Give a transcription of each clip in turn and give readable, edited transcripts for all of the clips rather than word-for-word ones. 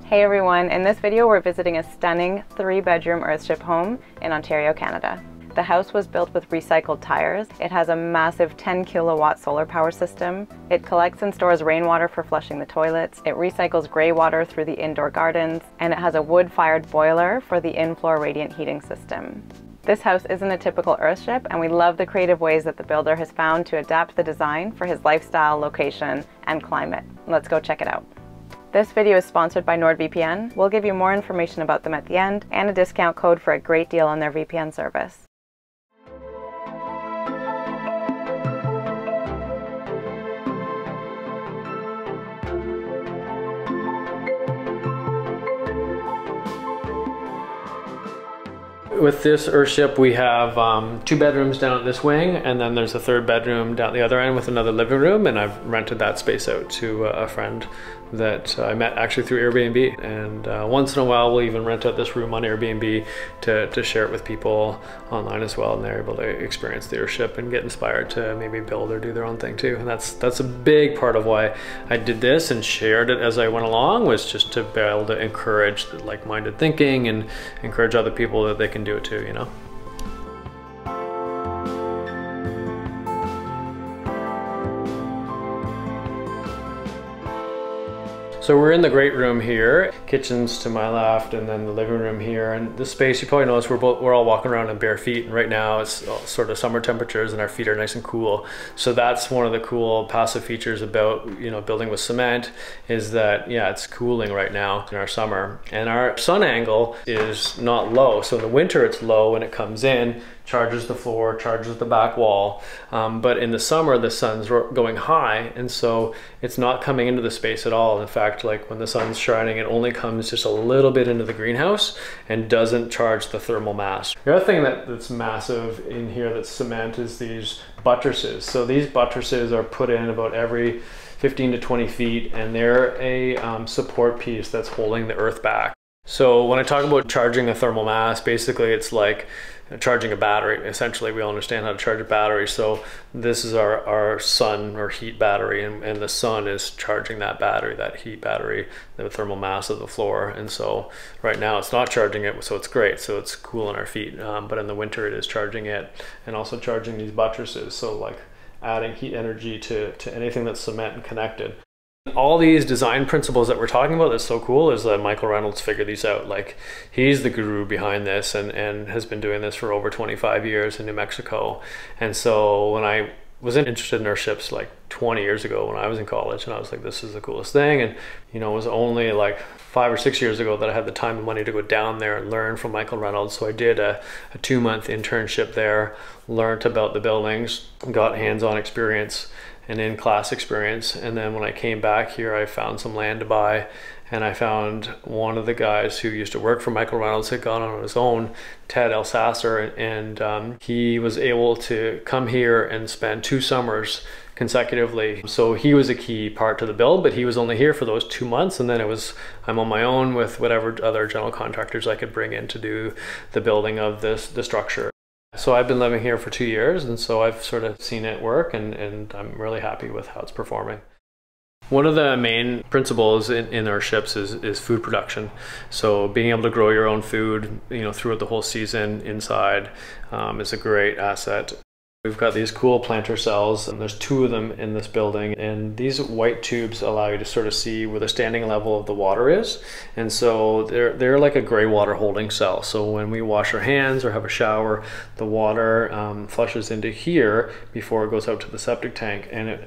Hey everyone, in this video we're visiting a stunning 3-bedroom Earthship home in Ontario, Canada. The house was built with recycled tires. It has a massive 10 kilowatt solar power system. It collects and stores rainwater for flushing the toilets. It recycles grey water through the indoor gardens, and it has a wood-fired boiler for the in-floor radiant heating system. This house isn't a typical Earthship, and we love the creative ways that the builder has found to adapt the design for his lifestyle, location, and climate. Let's go check it out. This video is sponsored by NordVPN. We'll give you more information about them at the end and a discount code for a great deal on their VPN service. With this Earthship, we have 2 bedrooms down at this wing, and then there's a 3rd bedroom down the other end with another living room, and I've rented that space out to a friend that I met actually through Airbnb. And once in a while we'll even rent out this room on Airbnb to share it with people online as well, and they're able to experience the Earthship and get inspired to maybe build or do their own thing too. And that's a big part of why I did this and shared it as I went along, was just to be able to encourage like-minded thinking and encourage other people that they can do it too, you know? So we're in the great room here, kitchen's to my left, and then the living room here. And this space, you probably notice we're all walking around in bare feet, and right now it's sort of summer temperatures and our feet are nice and cool. So that's one of the cool passive features about, you know, building with cement, is that, yeah, it's cooling right now in our summer. And our sun angle is not low. So in the winter it's low when it comes in, charges the floor, charges the back wall. But in the summer, the sun's going high, and so it's not coming into the space at all. In fact, like when the sun's shining, it only comes just a little bit into the greenhouse and doesn't charge the thermal mass. The other thing that's massive in here that's cement is these buttresses. So these buttresses are put in about every 15 to 20 feet, and they're a support piece that's holding the earth back. So when I talk about charging a thermal mass, basically it's like charging a battery. Essentially, we all understand how to charge a battery. So this is our sun or heat battery, and the sun is charging that battery, that heat battery, the thermal mass of the floor. And so right now it's not charging it, so it's great. So it's cool on our feet. But in the winter it is charging it, and also charging these buttresses. So like adding heat energy to anything that's cement and connected. All these design principles that we're talking about that's so cool is that Michael Reynolds figured these out. Like, he's the guru behind this and has been doing this for over 25 years in New Mexico. And so when I was interested in Earthships like 20 years ago when I was in college, and I was like, this is the coolest thing. And you know, it was only like 5 or 6 years ago that I had the time and money to go down there and learn from Michael Reynolds. So I did a 2-month internship there, learned about the buildings, got hands-on experience and in-class experience. And then when I came back here, I found some land to buy, and I found one of the guys who used to work for Michael Reynolds had gone on his own, Ted Elsasser, and he was able to come here and spend 2 summers consecutively. So he was a key part to the build, but he was only here for those 2 months, and then I'm on my own with whatever other general contractors I could bring in to do the building of the structure. So I've been living here for 2 years, and so I've sort of seen it work, and I'm really happy with how it's performing. One of the main principles in our ships is food production. So being able to grow your own food, you know, throughout the whole season inside is a great asset. We've got these cool planter cells, and there's 2 of them in this building, and these white tubes allow you to sort of see where the standing level of the water is. And so they're like a gray water holding cell. So when we wash our hands or have a shower, the water flushes into here before it goes out to the septic tank. And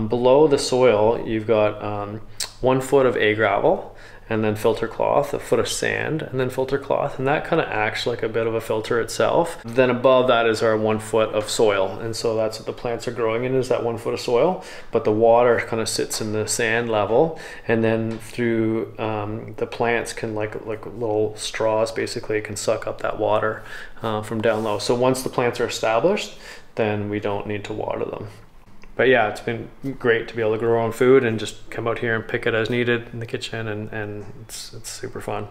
below the soil, you've got 1 foot of A-gravel, and then filter cloth, 1 foot of sand, and then filter cloth, and that kind of acts like a bit of a filter itself. Then above that is our 1 foot of soil, and so that's what the plants are growing in, is that 1 foot of soil, but the water kind of sits in the sand level, and then through the plants can, like little straws basically, can suck up that water from down low. So once the plants are established, then we don't need to water them. But yeah, it's been great to be able to grow our own food and just come out here and pick it as needed in the kitchen, and it's super fun.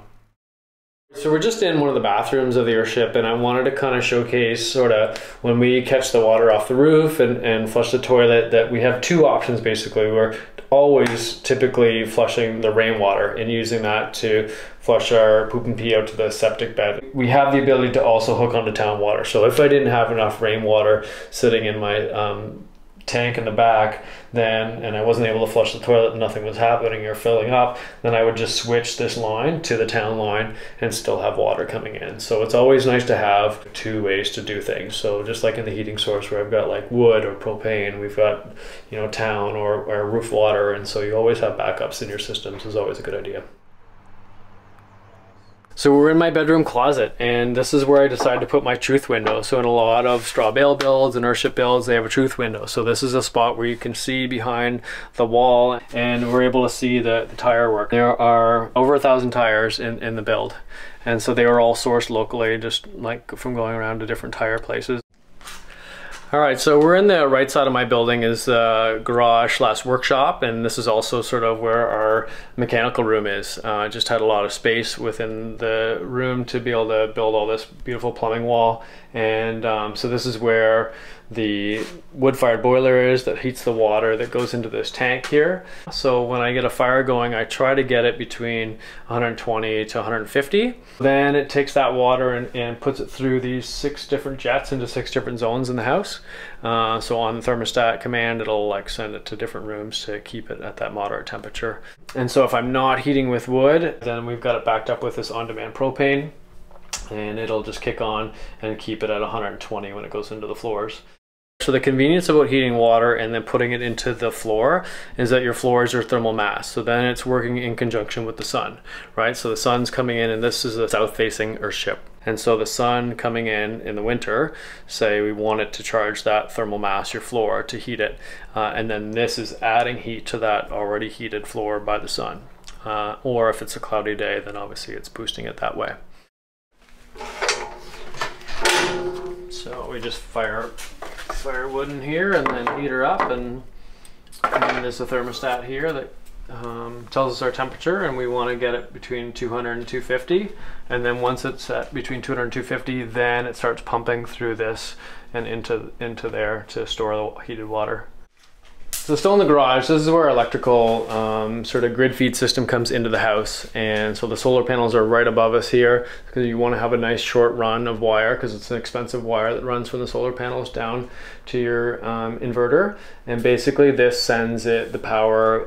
So we're just in one of the bathrooms of the Earthship, and I wanted to kind of showcase sort of when we catch the water off the roof and flush the toilet, that we have two options basically. We're Always typically flushing the rainwater and using that to flush our poop and pee out to the septic bed. We have the ability to also hook onto town water. So if I didn't have enough rainwater sitting in my tank in the back, and I wasn't able to flush the toilet and nothing was happening or filling up, then I would just switch this line to the town line and still have water coming in. So it's always nice to have two ways to do things. So just like in the heating source where I've got like wood or propane, we've got, you know, town or roof water, and so you always have backups in your systems is always a good idea. So we're in my bedroom closet, and this is where I decided to put my truth window. So in a lot of straw bale builds and Earthship builds, they have a truth window. So this is a spot where you can see behind the wall, and we're able to see the tire work. There are over 1,000 tires in the build. And so they were all sourced locally, just like from going around to different tire places. All right, so we're in the right side of my building is the garage / workshop, and this is also sort of where our mechanical room is. Just had a lot of space within the room to be able to build all this beautiful plumbing wall, and so this is where the wood-fired boiler is that heats the water that goes into this tank here. So when I get a fire going, I try to get it between 120 to 150. Then it takes that water and puts it through these 6 different jets into 6 different zones in the house. So on the thermostat command, it'll like send it to different rooms to keep it at that moderate temperature. And so if I'm not heating with wood, then we've got it backed up with this on-demand propane, and it'll just kick on and keep it at 120 when it goes into the floors. So the convenience about heating water and then putting it into the floor is that your floors are thermal mass. So then it's working in conjunction with the sun, right? So the sun's coming in, and this is a south-facing Earthship. And so the sun coming in the winter, say we want it to charge that thermal mass, your floor, to heat it. And then this is adding heat to that already heated floor by the sun. Or if it's a cloudy day, then obviously it's boosting it that way. So we just fire wood in here and then heat her up, and then there's a thermostat here that tells us our temperature, and we want to get it between 200 and 250, and then once it's at between 200 and 250, then it starts pumping through this and into there to store the heated water. So still in the garage, this is where our electrical sort of grid feed system comes into the house. And so the solar panels are right above us here because you want to have a nice short run of wire, because it's an expensive wire that runs from the solar panels down to your inverter. And basically this sends the power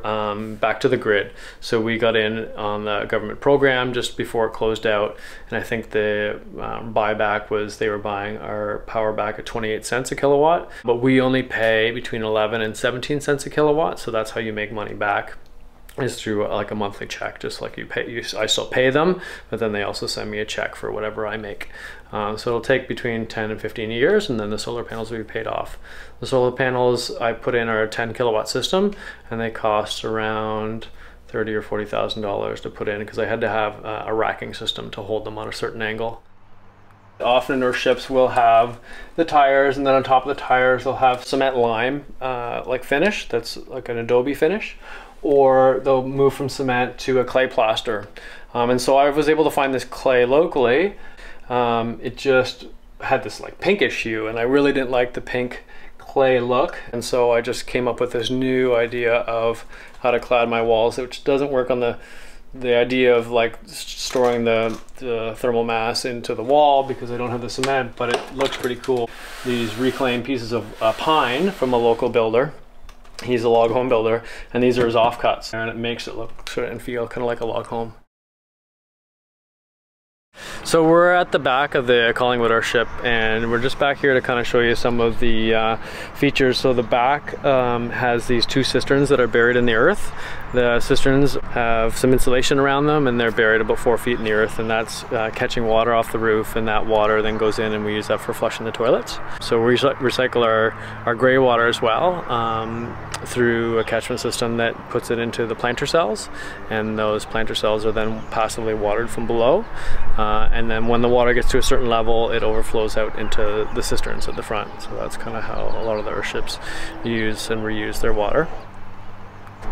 back to the grid. So we got in on the government program just before it closed out. And I think the buyback was they were buying our power back at 28 cents a kilowatt, but we only pay between 11 and 17 cents a kilowatt. So that's how you make money back, is through like a monthly check, just like I still pay them, but then they also send me a check for whatever I make. So it'll take between 10 and 15 years, and then the solar panels will be paid off. The solar panels I put in are a 10 kilowatt system, and they cost around $30,000 or $40,000 to put in, because I had to have a racking system to hold them on a certain angle. Often Earthships will have the tires, and then on top of the tires they'll have cement lime like finish that's like an adobe finish, or they'll move from cement to a clay plaster. And so I was able to find this clay locally. It just had this like pinkish hue, and I really didn't like the pink clay look, and so I just came up with this new idea of how to clad my walls, which doesn't work on the idea of like storing the thermal mass into the wall because I don't have the cement, but it looks pretty cool. These reclaimed pieces of pine from a local builder. He's a log home builder, and these are his offcuts, and it makes it look sort of and feel kind of like a log home. So we're at the back of the Collingwood Earthship, and we're just back here to kind of show you some of the features. So the back has these 2 cisterns that are buried in the earth. The cisterns have some insulation around them, and they're buried about 4 feet in the earth, and that's catching water off the roof, and that water then goes in and we use that for flushing the toilets. So we recycle our gray water as well through a catchment system that puts it into the planter cells, and those planter cells are then passively watered from below. And then when the water gets to a certain level, it overflows out into the cisterns at the front. So that's kind of how a lot of the Earthships use and reuse their water.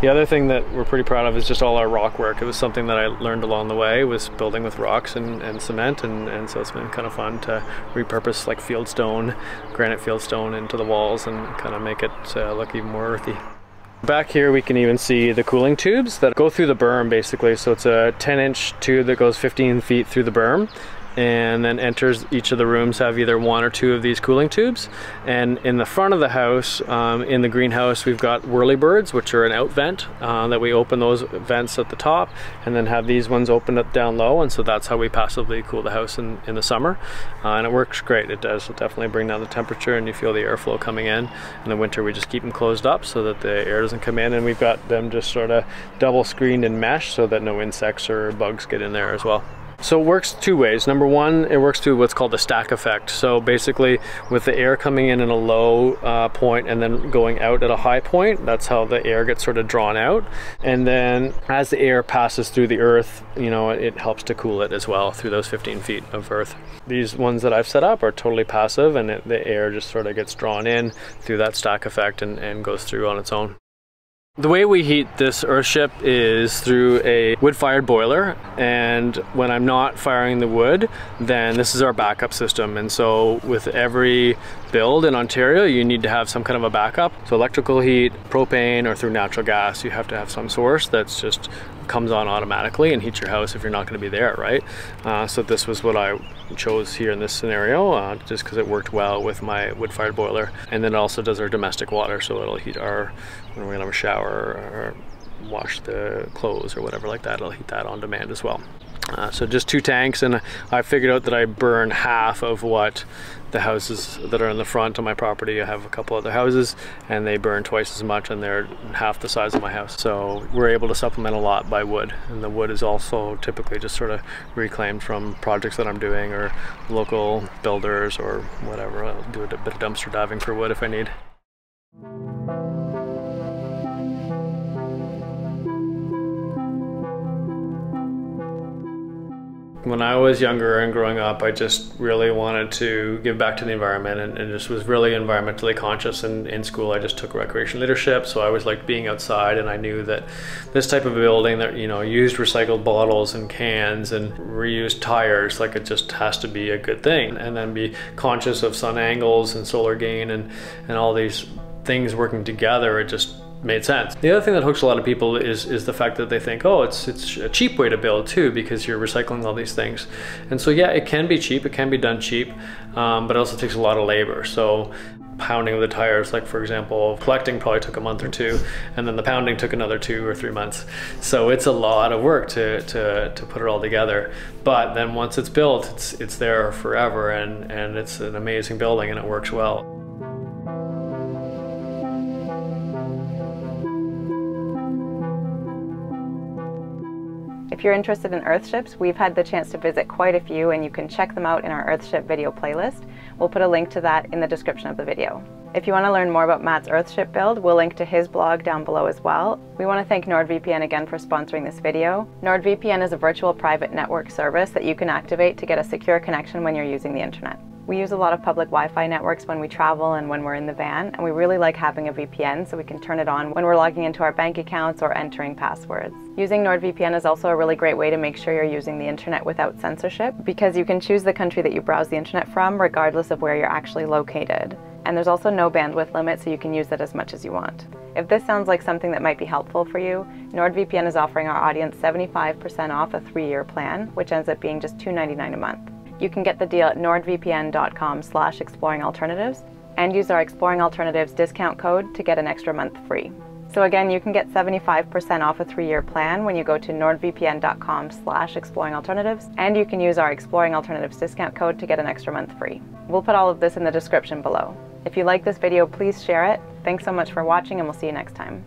The other thing that we're pretty proud of is just all our rock work. It was something that I learned along the way, was building with rocks and cement, and so it's been kind of fun to repurpose like fieldstone, granite fieldstone into the walls and kind of make it look even more earthy. Back here we can even see the cooling tubes that go through the berm basically. So it's a 10-inch tube that goes 15 feet through the berm and then enters each of the rooms, have either one or two of these cooling tubes. And in the front of the house, in the greenhouse, we've got whirlybirds, which are an out vent that we open those vents at the top and then have these ones open up down low, and so that's how we passively cool the house in the summer. And it works great. It does definitely bring down the temperature and you feel the airflow coming in. In the winter we just keep them closed up so that the air doesn't come in, and we've got them just sort of double screened in mesh so that no insects or bugs get in there as well. So it works two ways. Number one, it works through what's called the stack effect. So basically with the air coming in a low point and then going out at a high point, that's how the air gets sort of drawn out. And then as the air passes through the earth, you know, it helps to cool it as well through those 15 feet of earth. These ones that I've set up are totally passive, and the air just sort of gets drawn in through that stack effect and goes through on its own. The way we heat this Earthship is through a wood-fired boiler, and when I'm not firing the wood, then this is our backup system. And so with every build in Ontario, you need to have some kind of a backup. So electrical heat, propane, or through natural gas, you have to have some source that's just comes on automatically and heats your house if you're not going to be there, right? So this was what I chose here in this scenario, just because it worked well with my wood-fired boiler. And then it also does our domestic water, so it'll heat our, when we're gonna have a shower or wash the clothes or whatever like that, it'll heat that on demand as well. So just 2 tanks, and I figured out that I burn half of what the houses that are in the front of my property. I have a couple other houses and they burn twice as much, and they're half the size of my house. So we're able to supplement a lot by wood, and the wood is also typically just sort of reclaimed from projects that I'm doing or local builders or whatever. I'll do a bit of dumpster diving for wood if I need. When I was younger and growing up, I just really wanted to give back to the environment and just was really environmentally conscious. And in school, I just took recreation leadership, so I always liked being outside, and I knew that this type of building that, you know, used recycled bottles and cans and reused tires, like it just has to be a good thing. And then be conscious of sun angles and solar gain and all these things working together. It just made sense. The other thing that hooks a lot of people is the fact that they think, oh, it's a cheap way to build too, because you're recycling all these things. And so yeah, it can be cheap, it can be done cheap, but it also takes a lot of labor. So pounding of the tires, like for example, collecting probably took a month or 2, and then the pounding took another 2 or 3 months. So it's a lot of work to put it all together. But then once it's built, it's there forever, and it's an amazing building and it works well. If you're interested in Earthships, we've had the chance to visit quite a few, and you can check them out in our Earthship video playlist. We'll put a link to that in the description of the video. If you want to learn more about Matt's Earthship build, we'll link to his blog down below as well. We want to thank NordVPN again for sponsoring this video. NordVPN is a virtual private network service that you can activate to get a secure connection when you're using the internet. We use a lot of public Wi-Fi networks when we travel and when we're in the van, and we really like having a VPN so we can turn it on when we're logging into our bank accounts or entering passwords. Using NordVPN is also a really great way to make sure you're using the internet without censorship, because you can choose the country that you browse the internet from regardless of where you're actually located. And there's also no bandwidth limit, so you can use it as much as you want. If this sounds like something that might be helpful for you, NordVPN is offering our audience 75% off a 3-year plan, which ends up being just $2.99 a month. You can get the deal at nordvpn.com/exploringalternatives and use our Exploring Alternatives discount code to get an extra month free. So again, you can get 75% off a 3-year plan when you go to nordvpn.com/exploringalternatives, and you can use our Exploring Alternatives discount code to get an extra month free. We'll put all of this in the description below. If you like this video, please share it. Thanks so much for watching, and we'll see you next time.